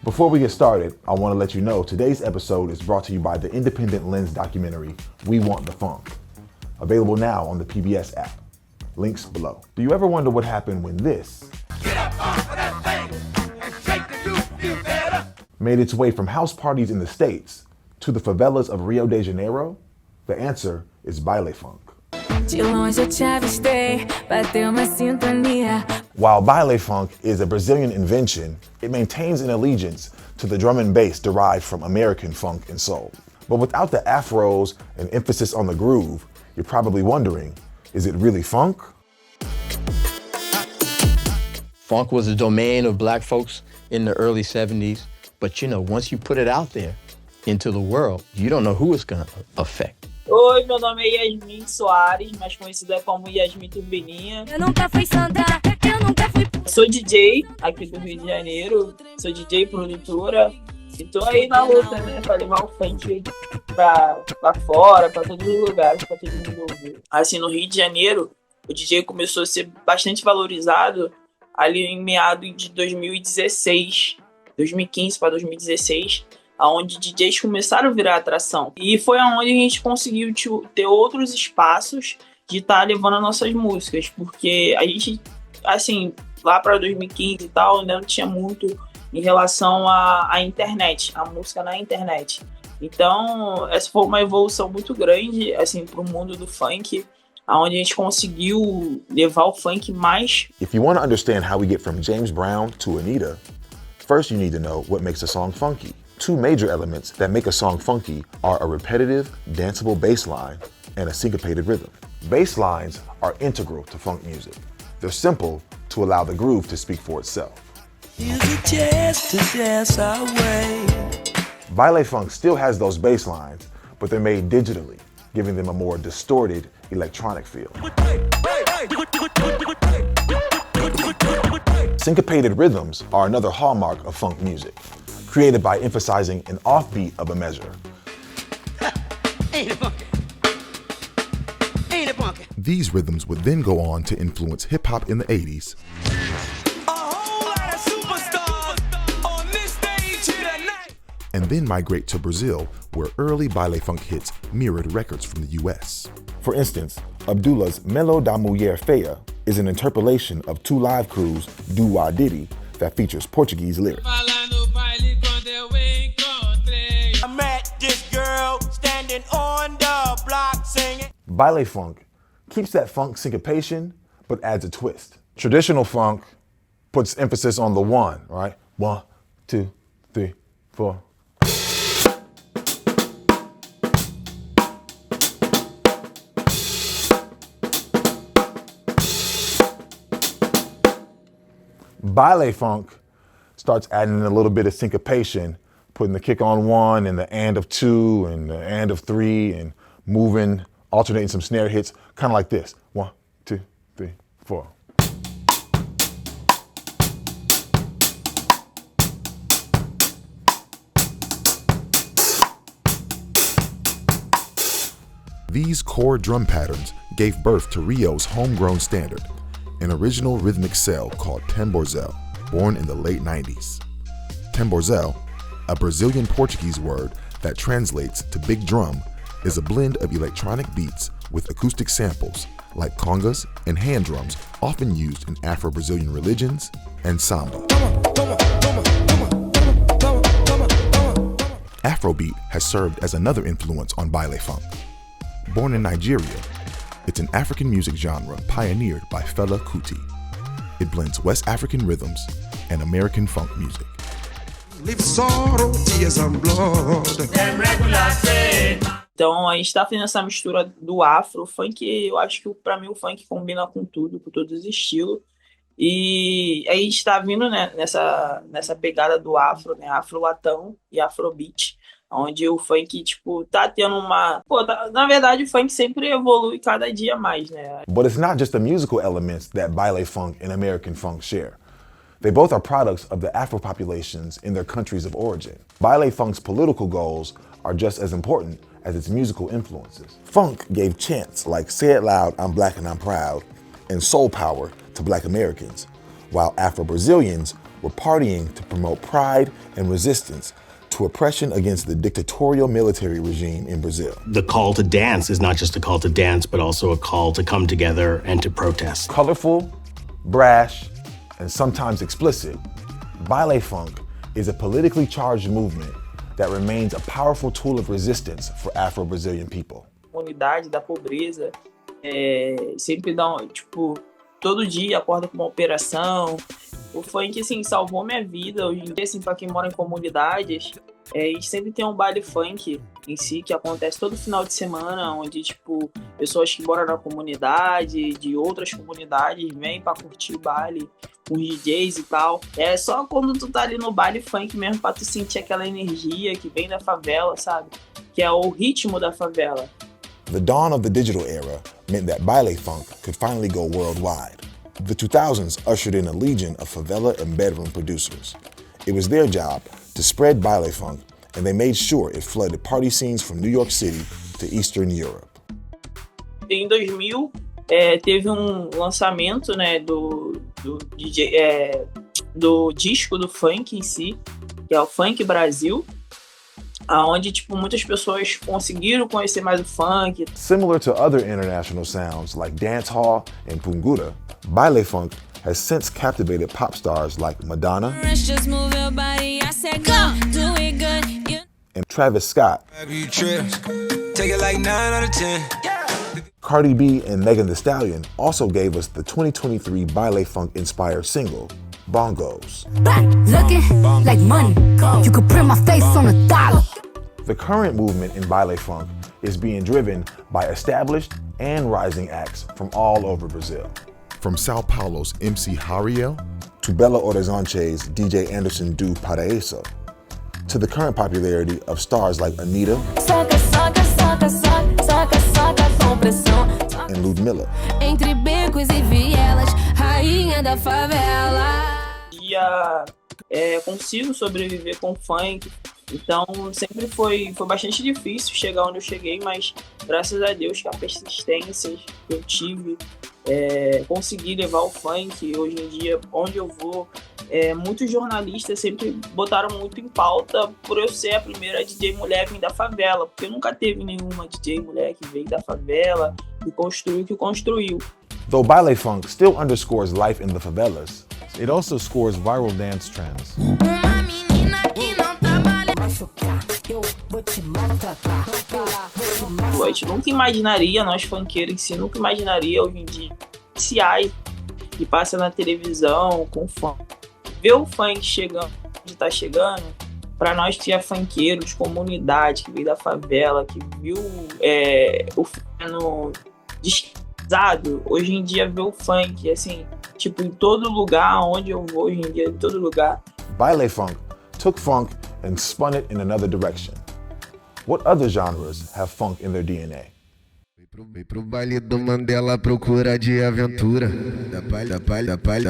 Before we get started, I want to let you know today's episode is brought to you by the independent Lens documentary, We Want the Funk. Available now on the PBS app. Links below. Do you ever wonder what happened when this made its way from house parties in the States to the favelas of Rio de Janeiro? The answer is Baile Funk. While Baile Funk is a Brazilian invention, it maintains an allegiance to the drum and bass derived from American funk and soul. But without the afros and emphasis on the groove, you're probably wondering, is it really funk? Funk was a domain of black folks in the early 70s, but once you put it out there into the world, you don't know who it's gonna affect. Oi, meu nome é Iasmin Soares, mais conhecida como Iasmin Turbininha. Eu nunca fui Sandra, eu nunca fui... Sou DJ aqui do Rio de Janeiro, sou DJ produtora e tô aí na luta, né, pra levar o funk pra fora, pra todos os lugares, pra todo mundo ouvir. Assim, no Rio de Janeiro, o DJ começou a ser bastante valorizado ali em meados de 2016, 2015 para 2016, onde DJs começaram a virar atração. E foi onde a gente conseguiu ter outros espaços de estar levando as nossas músicas, porque a gente, assim, lá para 2015 e tal, ainda não tinha muito em relação à internet, a música na internet. Então, essa foi uma evolução muito grande, assim, para o mundo do funk, onde a gente conseguiu levar o funk mais. If you want to understand how we get from James Brown to Anita, first you need to know what makes a song funky. Two major elements that make a song funky are a repetitive, danceable bass line and a syncopated rhythm. Bass lines are integral to funk music. They're simple to allow the groove to speak for itself. Baile Funk still has those bass lines, but they're made digitally, giving them a more distorted electronic feel. Syncopated rhythms are another hallmark of funk music, created by emphasizing an offbeat of a measure. These rhythms would then go on to influence hip-hop in the 80s, and then migrate to Brazil, where early Baile Funk hits mirrored records from the US. For instance, Abdullah's Melo da Mulher Feia is an interpolation of Two Live Crew's Do Wah Diddy that features Portuguese lyrics. I met this girl standing on the block singing. Baile Funk keeps that funk syncopation, but adds a twist. Traditional funk puts emphasis on the one, right? 1, 2, 3, 4. Baile Funk starts adding a little bit of syncopation, putting the kick on 1 and the and of 2 and the and of 3 and moving, alternating some snare hits, kind of like this. 1, 2, 3, 4. These core drum patterns gave birth to Rio's homegrown standard, an original rhythmic cell called Tamborzel, born in the late 90s. Tamborzel, a Brazilian Portuguese word that translates to big drum, is a blend of electronic beats with acoustic samples like congas and hand drums often used in Afro-Brazilian religions and samba. Afrobeat has served as another influence on Baile Funk. Born in Nigeria, it's an African music genre pioneered by Fela Kuti. It blends West African rhythms and American funk music. Então a gente tá fazendo essa mistura do afro, o funk, eu acho que pra mim o funk combina com tudo, com todos os estilos. E a gente tá vindo, né, nessa pegada do afro, né, afro-latão e afrobeat, onde o funk, tipo, tá tendo uma... na verdade o funk sempre evolui cada dia mais, né? But it's not just the musical elements that Baile Funk and American funk share. They both are products of the Afro populations in their countries of origin. Baile Funk's political goals are just as important as its musical influences. Funk gave chants like Say It Loud, I'm Black and I'm Proud, and soul power to Black Americans, while Afro-Brazilians were partying to promote pride and resistance to oppression against the dictatorial military regime in Brazil. The call to dance is not just a call to dance, but also a call to come together and to protest. Colorful, brash, and sometimes explicit, Baile Funk is a politically charged movement that remains a powerful tool of resistance for Afro-Brazilian people. Comunidade da pobreza, sempre dá todo dia acorda com uma operação. O funk, assim, salvou minha vida. Hoje em dia, assim, para quem mora em comunidades, a gente sempre tem um baile funk em si, que acontece todo final de semana, onde, tipo, pessoas que moram na comunidade, de outras comunidades, vêm para curtir o baile, com DJs e tal. É só quando tu tá ali no baile funk mesmo, pra tu sentir aquela energia que vem da favela, sabe? Que é o ritmo da favela. The dawn of the digital era meant that Baile Funk could finally go worldwide. The 2000s ushered in a legion of favela and bedroom producers. It was their job to spread Baile Funk, and they made sure it flooded party scenes from New York City to Eastern Europe. Em 2000, teve um lançamento, né, do disco do funk em si, que é o Funk Brasil, aonde, tipo, muitas pessoas conseguiram conhecer mais o funk. Similar to other international sounds like dancehall and pungura, Baile Funk has since captivated pop stars like Madonna and Travis Scott. Cardi B and Megan Thee Stallion also gave us the 2023 Baile Funk-inspired single, Bongos. Looking like money, you could print my face on a dollar. The current movement in Baile Funk is being driven by established and rising acts from all over Brazil. From Sao Paulo's MC Hariel to Belo Horizonte's DJ Anderson do Paraíso, to the current popularity of stars like Anitta and Ludmilla. Entre becos e vielas, rainha da favela. Consigo sobreviver com funk. Então sempre foi bastante difícil chegar onde eu cheguei, mas graças a Deus que a persistência que eu tive, consegui levar o funk. Hoje em dia, onde eu vou, muitos jornalistas sempre botaram muito em pauta por eu ser a primeira DJ mulher vindo da favela, porque nunca teve nenhuma DJ mulher que veio da favela e construiu o que construiu. Though Baile Funk still underscores life in the favelas, it also scores viral dance trends. A gente nunca imaginaria, nós funkeiros em si, nunca imaginaria hoje em dia iniciais que passa na televisão com funk. Ver o funk chegando, onde tá chegando, pra nós que é funkeiros, comunidade, que veio da favela, que viu o fenômeno desquisado, hoje em dia ver o funk, assim, tipo, em todo lugar, onde eu vou hoje em dia, em todo lugar. Baile Funk took funk and spun it in another direction. What other genres have funk in their DNA? Vem pro baile do Mandela à procura de aventura. Da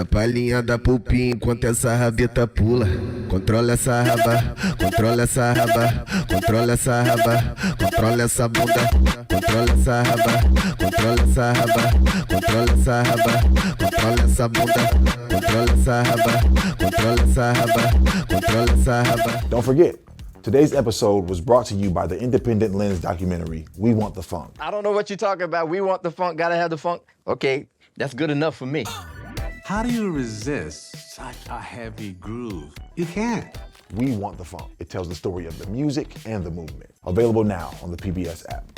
palhinha da pulpinha enquanto essa rabeta pula. Controla essa raba, controla essa raba, controla essa raba, controla essa bunda. Controla essa raba, controla essa raba, controla essa raba, controla essa bunda. Controla essa raba, controla essa raba, controla essa raba. Don't forget, today's episode was brought to you by the independent Lens documentary, We Want the Funk. I don't know what you're talking about. We want the funk, gotta have the funk. Okay, that's good enough for me. How do you resist such a heavy groove? You can't. We Want the Funk. It tells the story of the music and the movement. Available now on the PBS app.